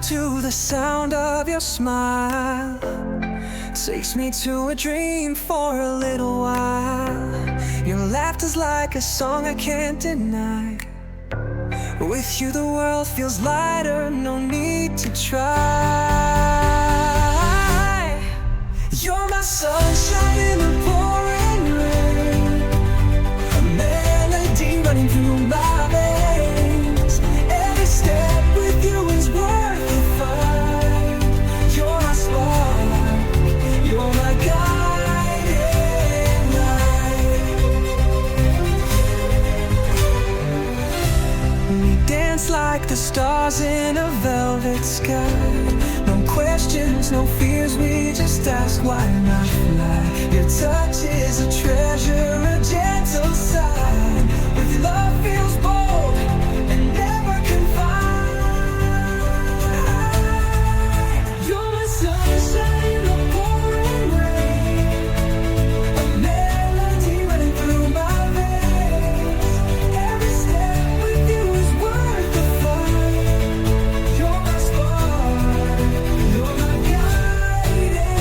to the sound of your smile. Takes me to a dream for a little while. Your laughter's like a song I can't deny. With you the world feels lighter, no need to try. You're my sunshine in the pouring rain, a melody running through my veins. Every step with you is worth the fight. You're my spark, you're my guiding light. We dance like the stars in a velvet sky. No questions, no fears, we just ask why not fly. Your touch is a treasure, a gentle sign. With your love feels bold and never confined. You're my sunshine in the pouring rain, a melody running through my veins. Every step with you is worth the fight. You're my spark, you're my guiding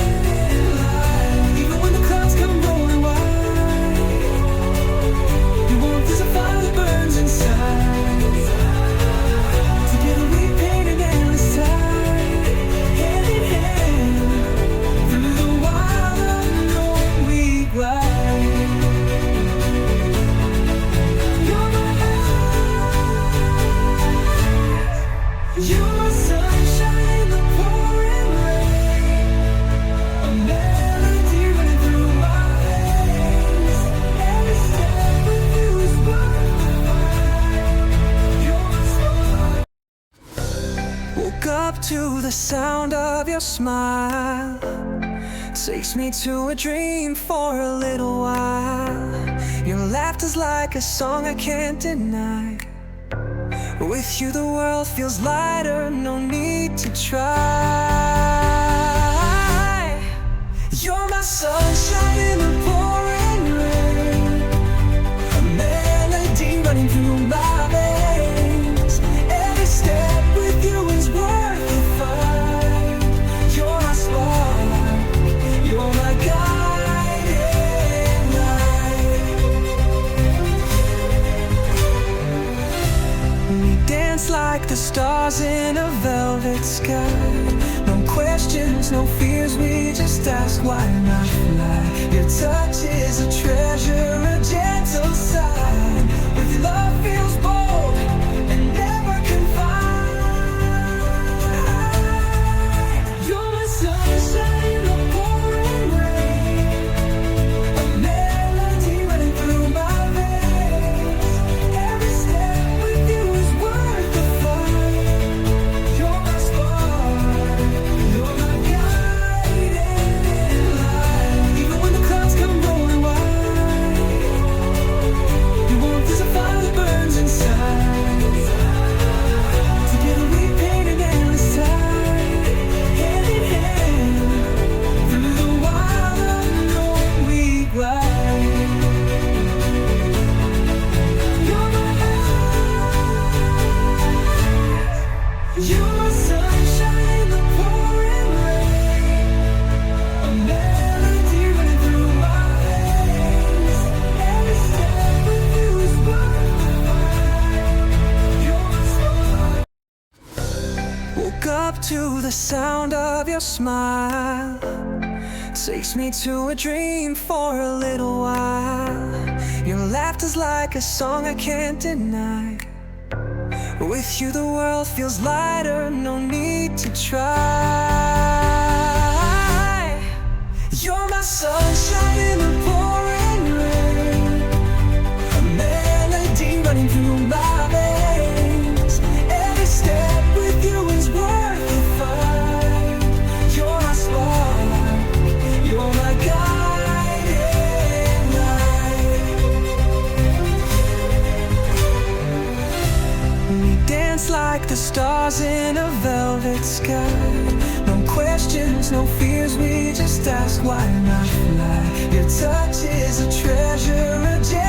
light. Even when the clouds come rolling wide, your warmth is a fire that burns inside. Together we paint an endless tide, hand in hand, through the wild unknown we glide. You're my light, you're my sunshine in the pouring rain, a melody running through my veins. Every step with you is worth the fight. You're my spark. Woke up to the sound of your smile. Takes me to a dream for a little while. Your laughter's like a song I can't deny. With you the world feels lighter, no need to try. You're my sunshine in the pouring rain, a melody running through my veins. Every step with you is worth the fight. You're my spark, you're my guiding light. We dance like the stars in a velvet sky. No questions, no fears, we just ask why not fly. Your touch is a treasure, a gentle sign. With your love feels bold and never confined. You're my sunshine in the pouring rain, a melody running through my veins. Every step with you is worth the fight. You're my spark, you're my guiding light. Even when the clouds come rolling wide, your warmth is a fire that burns inside. Together we paint an endless tide, hand in hand, through the wild unknown we glide. You're my light, you're my sunshine in the pouring rain, a melody running through my veins. Every step with you is worth the fight. You're my spark. Woke up to the sound of your smile. Takes me to a dream for a little while. Your laughter's like a song I can't deny. With you the world feels lighter, no need to try. You're my sunshine in the pouring rain, a melody running through my veins. Every step with you is worth the fight. You're my spark, you're my guiding light. We dance like the stars in a velvet sky. No questions, no fears, we just ask why not fly. Your touch is a treasure, a gem.